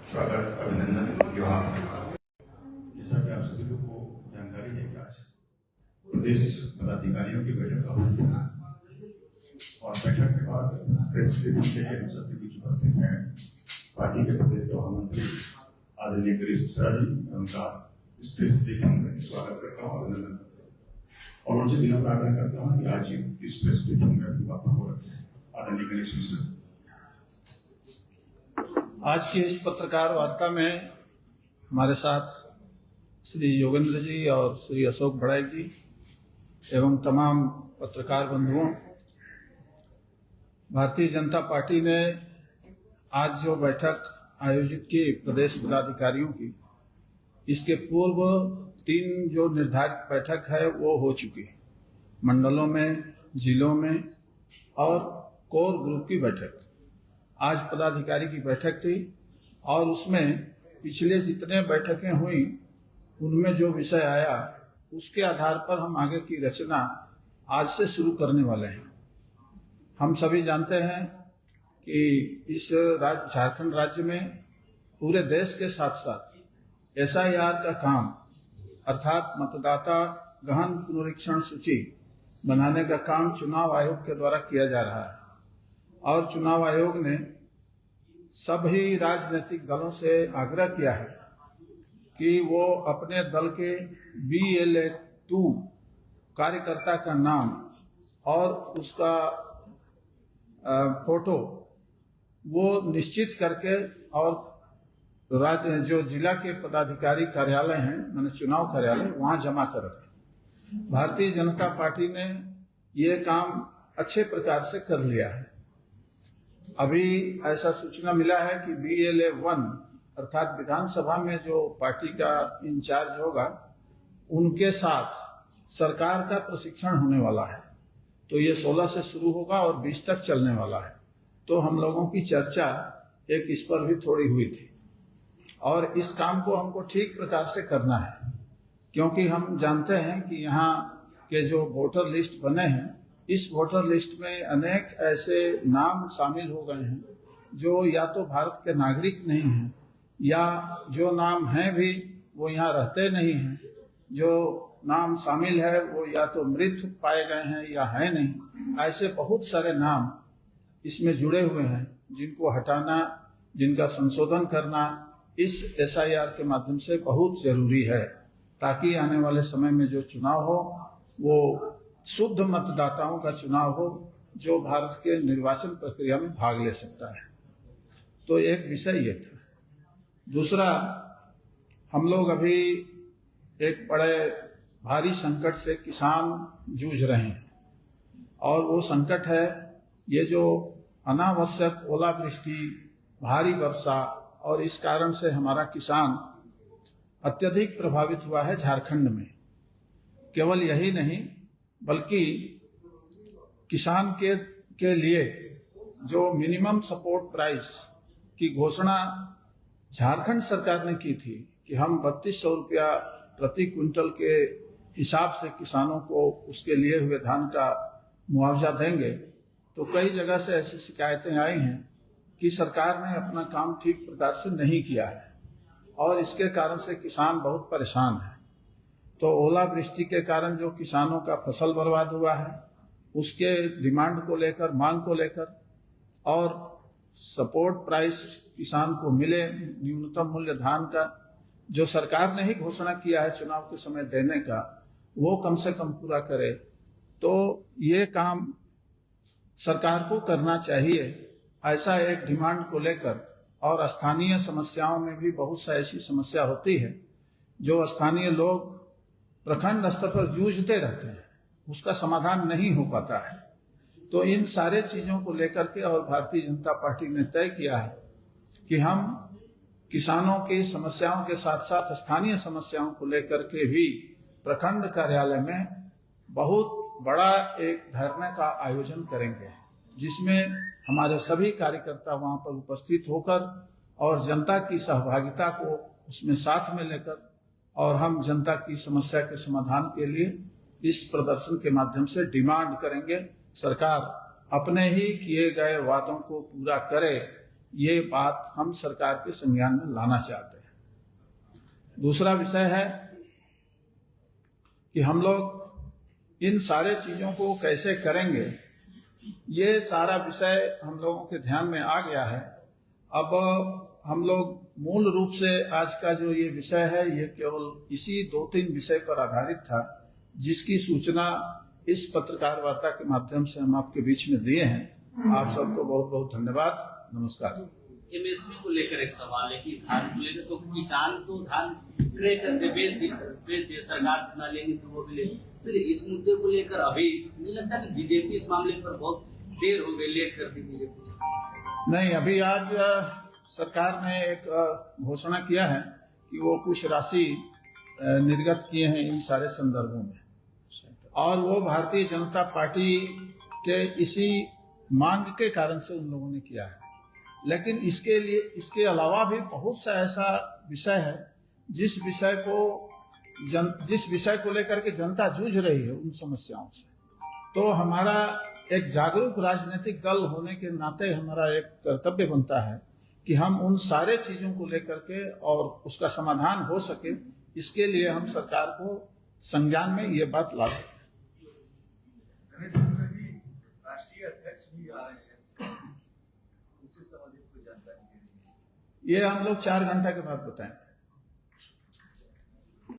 स्वागत, अभिनंदन, जोहार। जैसा कि आप सभी लोग को जानकारी है कि आज प्रदेश पदाधिकारियों की बैठक हुई और बैठक के बाद प्रेस ब्रीफिंग के लिए हम सबके बीच उपस्थित हैं पार्टी के प्रदेश के महामंत्री आदरणीय गिरीश मिश्रा जी। उनका इस प्रेस ब्रीफिंग में स्वागत करता हूँ, अभिनंदन करता हूँ और उनसे विनम्र आग्रह करता हूँ कि आज इस प्रेस ब्रीफिंग में अपनी बातों को रखें। आदरणीय गिरीश मिश्रा। आज की इस पत्रकार वार्ता में हमारे साथ श्री योगेंद्र जी और श्री अशोक बड़ाइक जी एवं तमाम पत्रकार बंधुओं, भारतीय जनता पार्टी ने आज जो बैठक आयोजित की प्रदेश पदाधिकारियों की, इसके पूर्व 3 जो निर्धारित बैठक है वो हो चुकी है, मंडलों में, जिलों में और कोर ग्रुप की बैठक। आज पदाधिकारी की बैठक थी और उसमें पिछले जितने बैठकें हुई उनमें जो विषय आया उसके आधार पर हम आगे की रचना आज से शुरू करने वाले हैं। हम सभी जानते हैं कि इस झारखंड राज्य में पूरे देश के साथ साथ SIR का काम अर्थात मतदाता गहन पुनरीक्षण सूची बनाने का काम चुनाव आयोग के द्वारा किया जा रहा है और चुनाव आयोग ने सभी राजनीतिक दलों से आग्रह किया है कि वो अपने दल के BLA-2 कार्यकर्ता का नाम और उसका फोटो वो निश्चित करके और राज्य जो जिला के पदाधिकारी कार्यालय हैं, माने चुनाव कार्यालय, वहां जमा कर रखे। भारतीय जनता पार्टी ने ये काम अच्छे प्रकार से कर लिया है। अभी ऐसा सूचना मिला है कि BLA-1 अर्थात विधानसभा में जो पार्टी का इंचार्ज होगा उनके साथ सरकार का प्रशिक्षण होने वाला है। तो ये 16 से शुरू होगा और 20 तक चलने वाला है। तो हम लोगों की चर्चा एक इस पर भी थोड़ी हुई थी और इस काम को हमको ठीक प्रकार से करना है, क्योंकि हम जानते हैं कि यहाँ के जो वोटर लिस्ट बने हैं, इस वोटर लिस्ट में अनेक ऐसे नाम शामिल हो गए हैं जो या तो भारत के नागरिक नहीं हैं या जो नाम हैं भी वो यहाँ रहते नहीं हैं। जो नाम शामिल है वो या तो मृत पाए गए हैं या है नहीं। ऐसे बहुत सारे नाम इसमें जुड़े हुए हैं जिनको हटाना, जिनका संशोधन करना इस SIR के माध्यम से बहुत जरूरी है, ताकि आने वाले समय में जो चुनाव हो वो शुद्ध मतदाताओं का चुनाव हो जो भारत के निर्वाचन प्रक्रिया में भाग ले सकता है। तो एक विषय ये था। दूसरा, हम लोग अभी एक बड़े भारी संकट से किसान जूझ रहे हैं और वो संकट है ये जो अनावश्यक ओलावृष्टि, भारी वर्षा और इस कारण से हमारा किसान अत्यधिक प्रभावित हुआ है झारखंड में। केवल यही नहीं बल्कि किसान के लिए जो मिनिमम सपोर्ट प्राइस की घोषणा झारखंड सरकार ने की थी कि हम 3200 रुपया प्रति क्विंटल के हिसाब से किसानों को उसके लिए हुए धान का मुआवजा देंगे, तो कई जगह से ऐसी शिकायतें आई हैं कि सरकार ने अपना काम ठीक प्रकार से नहीं किया है और इसके कारण से किसान बहुत परेशान है। तो ओलावृष्टि के कारण जो किसानों का फसल बर्बाद हुआ है उसके डिमांड को लेकर, मांग को लेकर और सपोर्ट प्राइस किसान को मिले, न्यूनतम मूल्य धान का जो सरकार ने ही घोषणा किया है चुनाव के समय देने का, वो कम से कम पूरा करे। तो ये काम सरकार को करना चाहिए, ऐसा एक डिमांड को लेकर। और स्थानीय समस्याओं में भी बहुत सा ऐसी समस्या होती है जो स्थानीय लोग प्रखंड स्तर पर जूझते रहते हैं, उसका समाधान नहीं हो पाता है। तो इन सारे चीजों को लेकर के और भारतीय जनता पार्टी ने तय किया है कि हम किसानों की समस्याओं के साथ साथ स्थानीय समस्याओं को लेकर के भी प्रखंड कार्यालय में बहुत बड़ा एक धरने का आयोजन करेंगे, जिसमें हमारे सभी कार्यकर्ता वहां पर उपस्थित होकर और जनता की सहभागिता को उसमें साथ में लेकर और हम जनता की समस्या के समाधान के लिए इस प्रदर्शन के माध्यम से डिमांड करेंगे सरकार अपने ही किए गए वादों को पूरा करे ये बात हम सरकार के संज्ञान में लाना चाहते हैं। दूसरा विषय है कि हम लोग इन सारे चीजों को कैसे करेंगे, ये सारा विषय हम लोगों के ध्यान में आ गया है। अब हम लोग मूल रूप से आज का जो ये विषय है, ये केवल इसी 2-3 विषय पर आधारित था, जिसकी सूचना इस पत्रकार वार्ता के माध्यम से हम आपके बीच में दिए हैं। आप सबको बहुत बहुत धन्यवाद। नमस्कार। एमएसपी को लेकर एक सवाल है कि धान को लेकर तो किसान तो धान क्रय करके बेच दे, सरकार जितना लेगी तो वो भी लेगी। फिर इस मुद्दे को लेकर अभी नहीं लगता कि बीजेपी इस मामले पर बहुत देर हो गई, लेट कर दी बीजेपी? नहीं, अभी आज सरकार ने एक घोषणा किया है कि वो कुछ राशि निर्गत किए हैं इन सारे संदर्भों में, और वो भारतीय जनता पार्टी के इसी मांग के कारण से उन लोगों ने किया है। लेकिन इसके लिए, इसके अलावा भी बहुत सा ऐसा विषय है जिस विषय को लेकर के जनता जूझ रही है उन समस्याओं से। तो हमारा एक जागरूक राजनीतिक दल होने के नाते हमारा एक कर्तव्य बनता है कि हम उन सारे चीजों को लेकर के और उसका समाधान हो सके, इसके लिए हम सरकार को संज्ञान में ये बात ला सकें। राष्ट्रीय अध्यक्ष भी आ रहे हैं, उससे संबंधित कोई जानकारी? ये हम लोग 4 घंटा के बाद बताएंगे।